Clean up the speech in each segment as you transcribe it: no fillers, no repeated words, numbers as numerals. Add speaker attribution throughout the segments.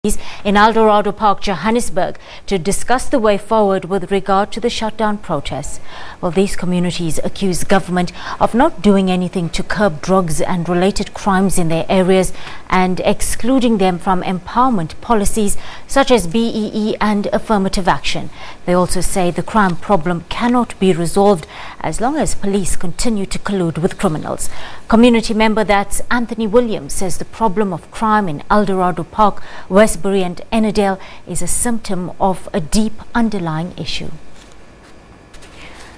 Speaker 1: in Eldorado Park, Johannesburg, to discuss the way forward with regard to the shutdown protests. Well, these communities accuse government of not doing anything to curb drugs and related crimes in their areas and excluding them from empowerment policies such as BEE and affirmative action. They also say the crime problem cannot be resolved as long as police continue to collude with criminals. Community member that's Anthony Williams says the problem of crime in Eldorado Park, Westbury and Ennerdale is a symptom of a deep underlying issue.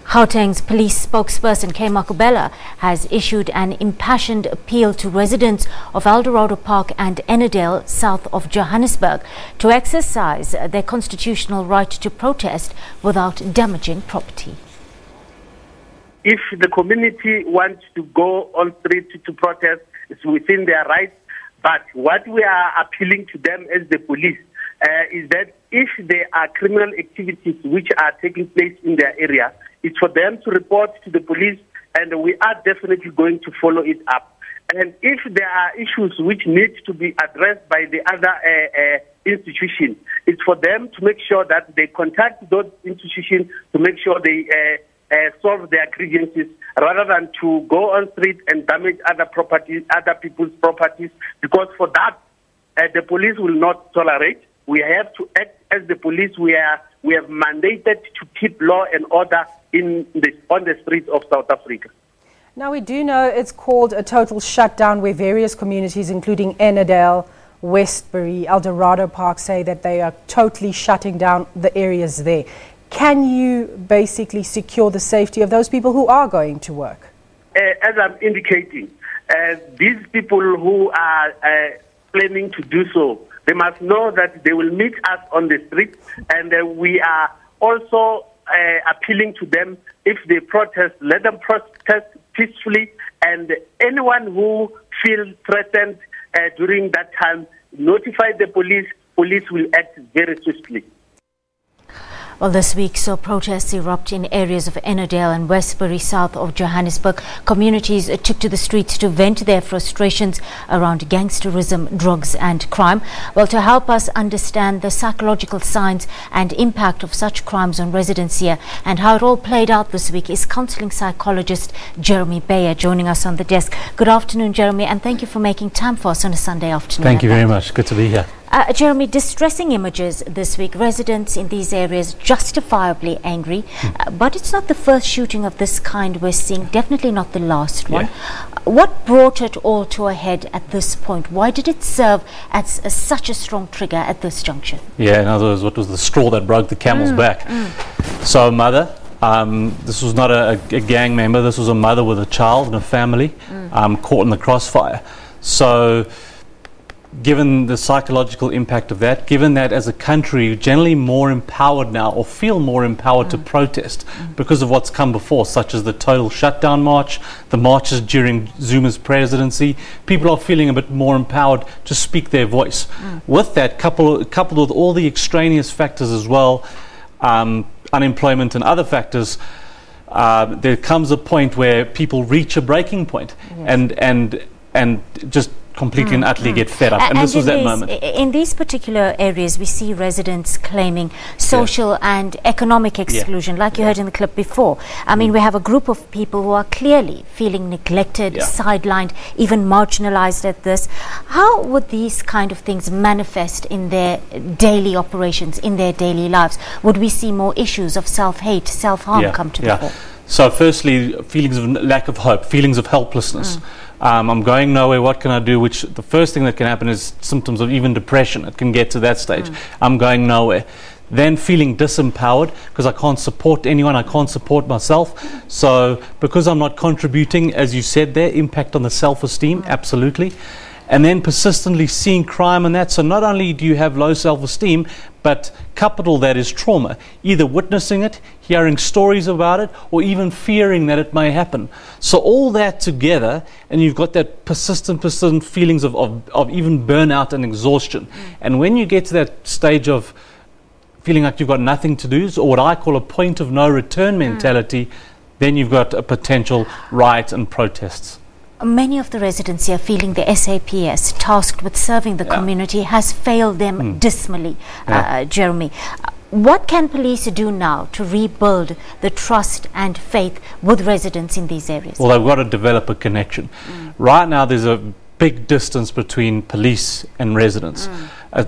Speaker 1: Gauteng's police spokesperson K. Makubela has issued an impassioned appeal to residents of Eldorado Park and Ennerdale, south of Johannesburg, to exercise their constitutional right to protest without damaging property.
Speaker 2: If the community wants to go on street to protest, it's within their rights. But what we are appealing to them as the police is that if there are criminal activities which are taking place in their area, it's for them to report to the police, and we are definitely going to follow it up. And if there are issues which need to be addressed by the other institutions, it's for them to make sure that they contact those institutions to make sure they solve their grievances, rather than to go on street and damage other properties, other people's properties, because for that, the police will not tolerate. We have to act as the police. We have mandated to keep law and order on the streets of South Africa.
Speaker 3: Now, we do know it's called a total shutdown, where various communities, including Ennerdale, Westbury, Eldorado Park, say that they are totally shutting down the areas there. Can you basically secure the safety of those people who are going to work?
Speaker 2: As I'm indicating, these people who are planning to do so, they must know that they will meet us on the street, and we are also appealing to them, if they protest, let them protest peacefully, and anyone who feels threatened during that time, notify the police. Police will act very swiftly.
Speaker 1: Well, this week saw protests erupt in areas of Ennerdale and Westbury, south of Johannesburg. Communities took to the streets to vent their frustrations around gangsterism, drugs and crime. Well, to help us understand the psychological signs and impact of such crimes on residents here and how it all played out this week is counselling psychologist Jeremy Bayer joining us on the desk. Good afternoon, Jeremy, and thank you for making time for us on a Sunday afternoon.
Speaker 4: Thank you very much. Good to be here.
Speaker 1: Jeremy, distressing images this week. Residents in these areas justifiably angry, but it's not the first shooting of this kind we're seeing, definitely not the last one. What brought it all to a head at this point? Why did it serve as such a strong trigger at this junction?
Speaker 4: Yeah, in other words, what was the straw that broke the camel's back? So a mother, this was not a gang member, this was a mother with a child and a family caught in the crossfire. So given the psychological impact of that, given that as a country we're generally more empowered now, or feel more empowered to protest because of what's come before, such as the total shutdown march, the marches during Zuma's presidency, people are feeling a bit more empowered to speak their voice. With that, coupled with all the extraneous factors as well, unemployment and other factors, there comes a point where people reach a breaking point and just completely and utterly get fed up, and this was that moment.
Speaker 1: In these particular areas, we see residents claiming social and economic exclusion, like you heard in the clip before. I mean, we have a group of people who are clearly feeling neglected, sidelined, even marginalized at this. How would these kind of things manifest in their daily operations, in their daily lives? Would we see more issues of self-hate, self-harm come to the fore?
Speaker 4: So firstly, feelings of lack of hope, feelings of helplessness. I'm going nowhere, what can I do? Which the first thing that can happen is symptoms of even depression. It can get to that stage. I'm going nowhere. Then feeling disempowered because I can't support anyone, I can't support myself. So because I'm not contributing, as you said there, impact on the self-esteem, absolutely. And then persistently seeing crime and that. So not only do you have low self-esteem, but coupled that is trauma, either witnessing it, hearing stories about it, or even fearing that it may happen. So all that together, and you've got that persistent feelings of even burnout and exhaustion. And when you get to that stage of feeling like you've got nothing to do, or what I call a point of no return mentality, then you've got a potential riot and protests.
Speaker 1: many of the residents here feeling the SAPS, tasked with serving the community, has failed them dismally, Jeremy. What can police do now to rebuild the trust and faith with residents in these areas?
Speaker 4: Well, they've got to develop a connection. Right now, there's a big distance between police and residents.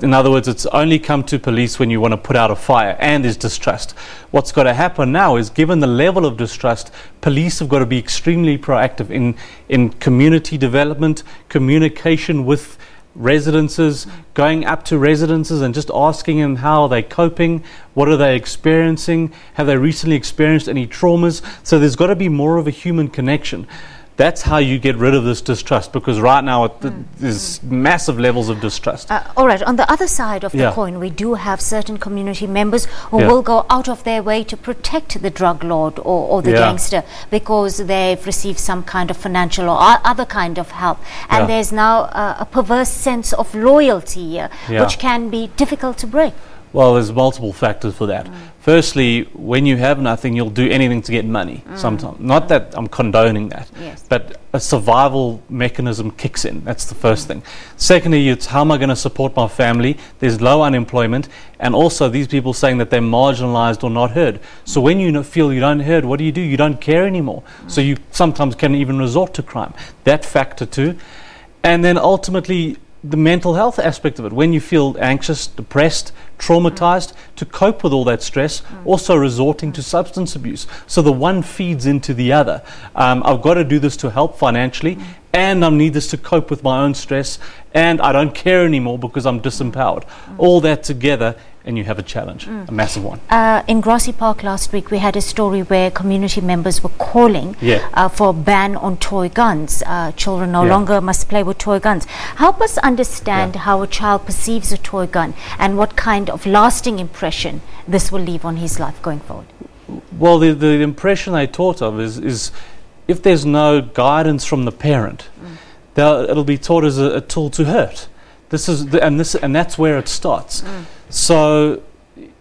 Speaker 4: In other words, it's only come to police when you want to put out a fire, and there's distrust. What's got to happen now is, given the level of distrust, police have got to be extremely proactive in community development, communication with residences, going up to residences and just asking them how they're coping, what are they experiencing, have they recently experienced any traumas. So there's got to be more of a human connection. That's how you get rid of this distrust, because right now there's massive levels of distrust.
Speaker 1: All right, on the other side of the coin, we do have certain community members who will go out of their way to protect the drug lord or the gangster, because they've received some kind of financial or other kind of help. And there's now a perverse sense of loyalty here, which can be difficult to break.
Speaker 4: Well, there's multiple factors for that. Firstly, when you have nothing, you'll do anything to get money sometimes. Not that I'm condoning that, but a survival mechanism kicks in. That's the first thing. Secondly, it's how am I going to support my family? There's low unemployment, and also these people saying that they're marginalized or not heard. So when you feel you don't heard, what do? You don't care anymore. So you sometimes can even resort to crime. That factor too. And then ultimately, the mental health aspect of it, when you feel anxious, depressed, traumatized, to cope with all that stress, also resorting to substance abuse. So the one feeds into the other. I've got to do this to help financially, and I need this to cope with my own stress, and I don't care anymore because I'm disempowered. All that together, and you have a challenge, a massive one.
Speaker 1: In Grassy Park last week, we had a story where community members were calling for a ban on toy guns. Children no longer must play with toy guns. Help us understand how a child perceives a toy gun and what kind of lasting impression this will leave on his life going forward.
Speaker 4: Well, the impression they taught of is if there's no guidance from the parent, it'll be taught as a tool to hurt. And that's where it starts. So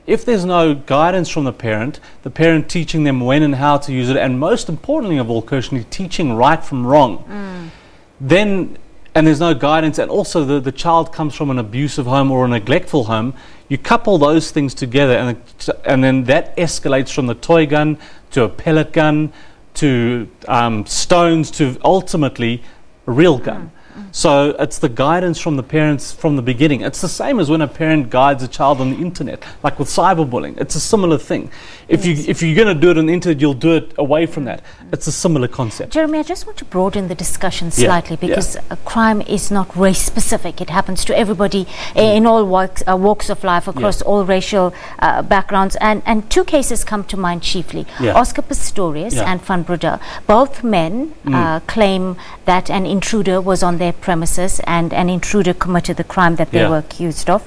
Speaker 4: if there's no guidance from the parent teaching them when and how to use it, and most importantly of all, Kirshni, teaching right from wrong, then, and there's no guidance, and also the child comes from an abusive home or a neglectful home, you couple those things together, and then that escalates from the toy gun to a pellet gun to stones to ultimately a real gun. So it's the guidance from the parents from the beginning. It's the same as when a parent guides a child on the internet, like with cyberbullying. It's a similar thing. If you're going to do it on the internet, you'll do it away from that. It's a similar concept.
Speaker 1: Jeremy, I just want to broaden the discussion slightly, because crime is not race specific. It happens to everybody in all walks of life, across all racial backgrounds. And two cases come to mind chiefly. Oscar Pistorius and Van Brugge. Both men claim that an intruder was on their premises and an intruder committed the crime that they were accused of.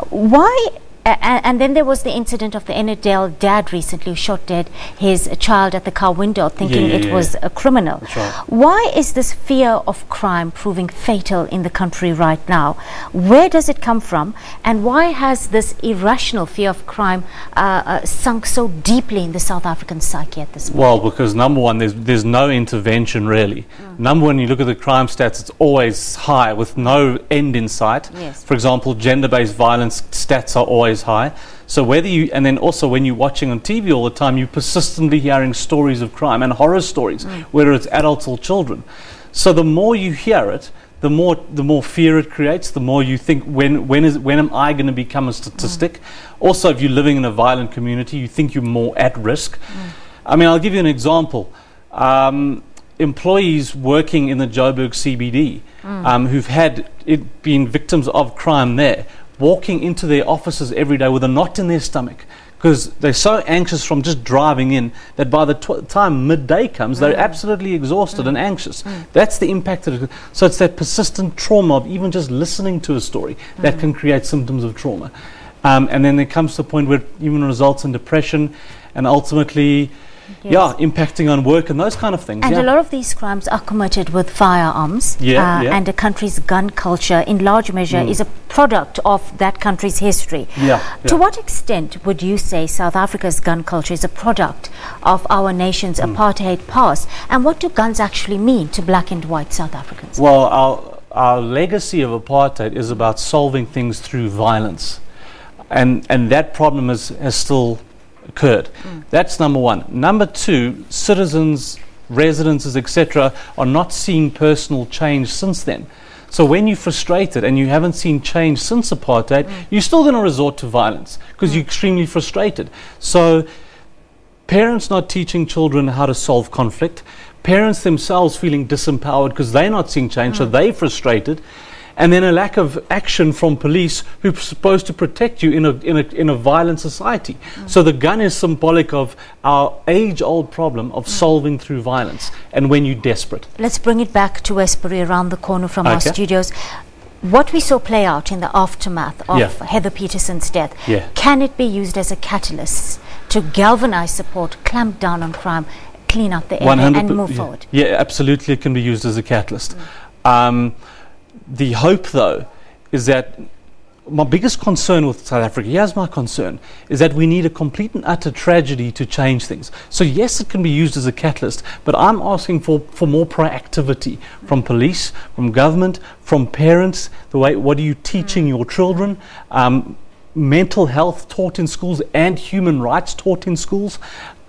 Speaker 1: Why? And then there was the incident of the Ennerdale dad recently who shot dead his child at the car window, thinking it was a criminal. Why is this fear of crime proving fatal in the country right now? Where does it come from? And why has this irrational fear of crime sunk so deeply in the South African psyche at this point?
Speaker 4: Well, because number one, there's no intervention really. Number one, you look at the crime stats, it's always high with no end in sight. For example, gender-based violence stats are always high. So whether you, and then also when you're watching on TV all the time, you're persistently hearing stories of crime and horror stories, whether it's adults or children. So the more you hear it, the more fear it creates, the more you think, when am I going to become a statistic? Also, if you're living in a violent community, you think you're more at risk. I mean, I'll give you an example. Employees working in the Joburg CBD who've been victims of crime there, walking into their offices every day with a knot in their stomach because they're so anxious from just driving in that by the time midday comes, they're absolutely exhausted and anxious. That's the impact of it. So it's that persistent trauma of even just listening to a story that can create symptoms of trauma. And then there comes to a point where it even results in depression, and ultimately yeah, impacting on work and those kind of things.
Speaker 1: And
Speaker 4: yeah.
Speaker 1: a lot of these crimes are committed with firearms. And a country's gun culture, in large measure, is a product of that country's history. To what extent would you say South Africa's gun culture is a product of our nation's apartheid past? And what do guns actually mean to black and white South Africans?
Speaker 4: Well, our legacy of apartheid is about solving things through violence. And that problem has still occurred. That's number one. Number two, citizens, residences, etc., are not seeing personal change since then. So when you're frustrated and you haven't seen change since apartheid, you're still going to resort to violence because you're extremely frustrated. So parents not teaching children how to solve conflict, parents themselves feeling disempowered because they're not seeing change, so they're frustrated. And then a lack of action from police who are supposed to protect you in a violent society. So the gun is symbolic of our age-old problem of solving through violence and when you're desperate.
Speaker 1: Let's bring it back to Westbury, around the corner from our studios. What we saw play out in the aftermath of Heather Peterson's death, can it be used as a catalyst to galvanize support, clamp down on crime, clean up the area and move forward?
Speaker 4: Yeah, absolutely, it can be used as a catalyst. The hope, though, is that my biggest concern with South Africa, here's my concern, is that we need a complete and utter tragedy to change things. So yes, it can be used as a catalyst, but I'm asking for more proactivity from police, from government, from parents. What are you teaching your children? Mental health taught in schools and human rights taught in schools.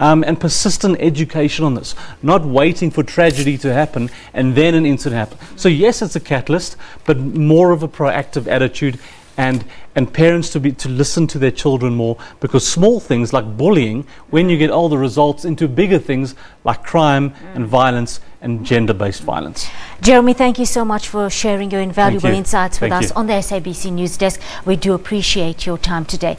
Speaker 4: And persistent education on this, not waiting for tragedy to happen and then an incident happen. So yes, it's a catalyst, but more of a proactive attitude, and parents to listen to their children more, because small things like bullying, when you get older, results into bigger things like crime and violence and gender-based violence.
Speaker 1: Jeremy, thank you so much for sharing your invaluable insights with us on the SABC News Desk. We do appreciate your time today.